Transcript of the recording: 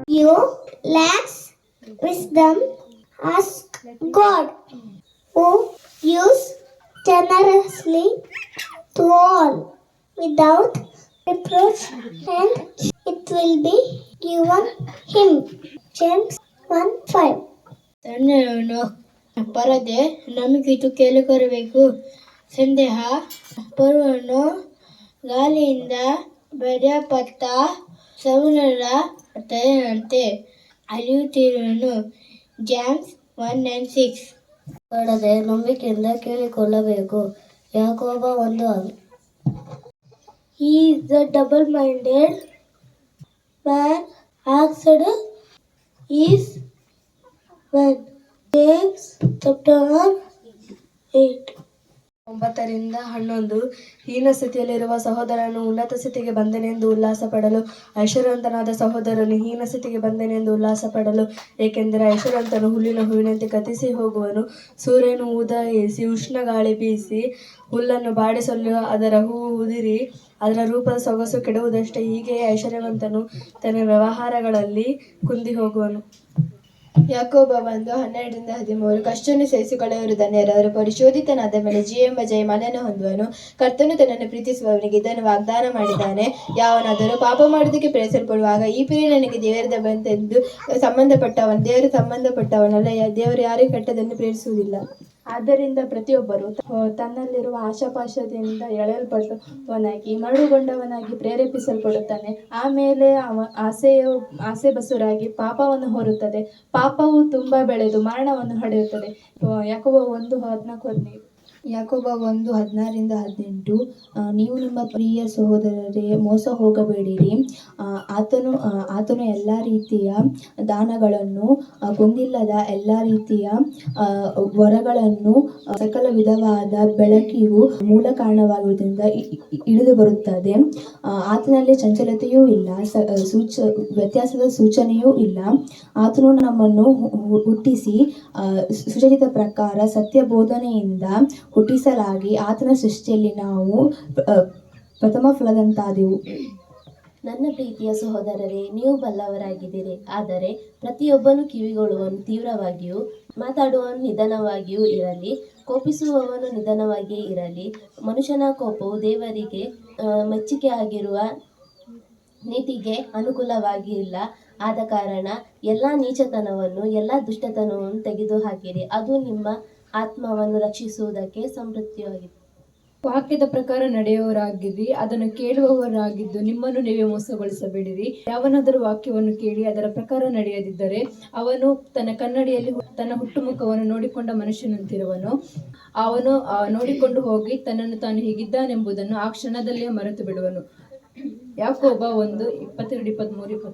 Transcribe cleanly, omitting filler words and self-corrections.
you lacks wisdom, ask God, who gives generously to all without reproach, and it will be given him. James 1:5. ತಂದೆಯವನು ಪರದೆ ನಮಗಿದು ಕೇಳಿಕೊರಬೇಕು. ಸಂದೇಹ ಪರ್ವನು ಗಾಳಿಯಿಂದ ಬರೆಯಲ್ಪಟ್ಟ ಸಮುದ್ರದ ತಲೆಯಂತೆ ಅಲಿಯುತ್ತಿರುವನು. James 1:6. ಪರದೆ ನಂಬಿಕೆಯಿಂದ ಕೇಳಿಕೊಳ್ಳಬೇಕು. ಯಾಕೋಬ 1:6. He is a double-minded man, asked is one. James chapter 1:8. 9-11. ಹೀನ ಸ್ಥಿತಿಯಲ್ಲಿರುವ ಸಹೋದರನು ಉನ್ನತ ಸ್ಥಿತಿಗೆ ಬಂದನೆಂದು ಉಲ್ಲಾಸ ಪಡಲು, ಐಶ್ವರ್ಯವಂತನಾದ ಸಹೋದರನು ಹೀನ ಸ್ಥಿತಿಗೆ ಬಂದನೆಂದು ಉಲ್ಲಾಸ ಪಡಲು. ಏಕೆಂದರೆ ಐಶ್ವರ್ಯವಂತನು ಹುಲ್ಲಿನ ಹೂವಿನಂತೆ ಗತಿಸಿ ಹೋಗುವನು. ಸೂರ್ಯನು ಉದಯಿಸಿ ಉಷ್ಣ ಗಾಳಿ ಬೀಸಿ ಹುಲ್ಲನ್ನು ಬಾಡಿಸಲು ಅದರ ಹೂವು ಉದುರಿ ಅದರ ರೂಪದ ಸೊಗಸು ಕೆಡುವುದಷ್ಟೇ. ಹೀಗೆಯೇ ಐಶ್ವರ್ಯವಂತನು ತನ್ನ ವ್ಯವಹಾರಗಳಲ್ಲಿ ಕುಂದಿ ಹೋಗುವನು. ಯಾಕೋಬ 1:12-13. ಕಷ್ಟವನ್ನು ಸಹಿಸಿಕೊಳ್ಳುವರು ಧನ್ಯರು, ಅವರು ಪರಿಶೋಧಿತನಾದ ಮೇಲೆ ಎಂಬ ಜಯಮಾನವನ್ನು ಹೊಂದುವನು. ಕರ್ತನು ತನ್ನನ್ನು ಪ್ರೀತಿಸುವವನಿಗೆ ಇದನ್ನು ವಾಗ್ದಾನ ಮಾಡಿದ್ದಾನೆ. ಯಾವನಾದರೂ ಪಾಪ ಮಾಡುವುದಕ್ಕೆ ಪ್ರೇರಿಸಲ್ಪಡುವಾಗ, ಈ ಪ್ರಿಯ ನನಗೆ ದೇವರಿಂದ ಬಂತೆಂದು ದೇವರು ಸಂಬಂಧಪಟ್ಟವನಲ್ಲ. ದೇವರು ಯಾರಿಗೂ ಕೆಟ್ಟದನ್ನು ಪ್ರೇರಿಸುವುದಿಲ್ಲ. ಆದ್ದರಿಂದ ಪ್ರತಿಯೊಬ್ಬರು ತನ್ನಲ್ಲಿರುವ ಆಶಾಪಾಶದಿಂದ ಎಳೆಯಲ್ಪಟ್ಟವನಾಗಿ ಮರಳುಗೊಂಡವನಾಗಿ ಪ್ರೇರೇಪಿಸಲ್ಪಡುತ್ತಾನೆ. ಆಮೇಲೆ ಆಸೆ ಬಸುರಾಗಿ ಪಾಪವನ್ನು ಹೊರುತ್ತದೆ. ಪಾಪವು ತುಂಬಾ ಬೆಳೆದು ಮರಣವನ್ನು ಹಡೆಯುತ್ತದೆ. ಯಾಕೋಬ 1:14. ಯಾಕೋಬ 1:16-18. ನೀವು ನಿಮ್ಮ ಪ್ರಿಯ ಸಹೋದರರೇ ಮೋಸ ಹೋಗಬೇಡಿರಿ. ಆತನು ಎಲ್ಲ ರೀತಿಯ ದಾನಗಳನ್ನು ಗೊಂದಿಲ್ಲದ ಎಲ್ಲ ರೀತಿಯ ವರಗಳನ್ನು ಸಕಲ ವಿಧವಾದ ಬೆಳಕಿಗೂ ಮೂಲ ಕಾರಣವಾಗಿರುವುದರಿಂದ ಇಳಿದು ಬರುತ್ತದೆ. ಆತನಲ್ಲಿ ಚಂಚಲತೆಯೂ ಇಲ್ಲ, ವ್ಯತ್ಯಾಸದ ಸೂಚನೆಯೂ ಇಲ್ಲ. ಆತನು ನಮ್ಮನ್ನು ಹುಟ್ಟಿಸಿ ಸುಸಜ್ಜಿತ ಪ್ರಕಾರ ಸತ್ಯ ಬೋಧನೆಯಿಂದ ಹುಟ್ಟಿಸಲಾಗಿ ಆತನ ಸೃಷ್ಟಿಯಲ್ಲಿ ನಾವು ಪ್ರಥಮ ಫಲದಂತಾದೆವು. ನನ್ನ ಪ್ರೀತಿಯ ಸಹೋದರರೇ, ನೀವು ಬಲ್ಲವರಾಗಿದ್ದೀರಿ. ಆದರೆ ಪ್ರತಿಯೊಬ್ಬನು ಕಿವಿಗೊಡುವವನು ತೀವ್ರವಾಗಿಯೂ, ಮಾತಾಡುವವನು ನಿಧಾನವಾಗಿಯೂ ಇರಲಿ, ಕೋಪಿಸುವವನು ನಿಧಾನವಾಗಿಯೇ ಇರಲಿ. ಮನುಷ್ಯನ ಕೋಪವು ದೇವರಿಗೆ ಮೆಚ್ಚಿಕೆಯಾಗಿರುವ ನೀತಿಗೆ ಅನುಕೂಲವಾಗಿಲ್ಲ. ಆದ ಕಾರಣ ಎಲ್ಲ ನೀಚತನವನ್ನು ಎಲ್ಲ ದುಷ್ಟತನವನ್ನು ತೆಗೆದುಹಾಕಿರಿ. ಅದು ನಿಮ್ಮ ಆತ್ಮವನ್ನು ರಕ್ಷಿಸುವುದಕ್ಕೆ ಸಮೃದ್ಧಿಯಾಗಿದೆ. ವಾಕ್ಯದ ಪ್ರಕಾರ ನಡೆಯುವವರಾಗಿರಿ, ಅದನ್ನು ಕೇಳುವವರಾಗಿದ್ದು ನಿಮ್ಮನ್ನು ನೀವೇ ಮೋಸಗೊಳಿಸಬೇಡಿರಿ. ಯಾವನಾದರೂ ವಾಕ್ಯವನ್ನು ಕೇಳಿ ಅದರ ಪ್ರಕಾರ ನಡೆಯದಿದ್ದರೆ ಅವನು ತನ್ನ ಕನ್ನಡಿಯಲ್ಲಿ ತನ್ನ ಹುಟ್ಟುಮುಖವನ್ನು ನೋಡಿಕೊಂಡ ಮನುಷ್ಯನಂತಿರುವನು. ಅವನು ನೋಡಿಕೊಂಡು ಹೋಗಿ ತನ್ನನ್ನು ತಾನು ಹೀಗಿದ್ದಾನೆಂಬುದನ್ನು ಆ ಕ್ಷಣದಲ್ಲೇ ಮರೆತು ಬಿಡುವನು. ಯಾಕೋಬ 1:22-23.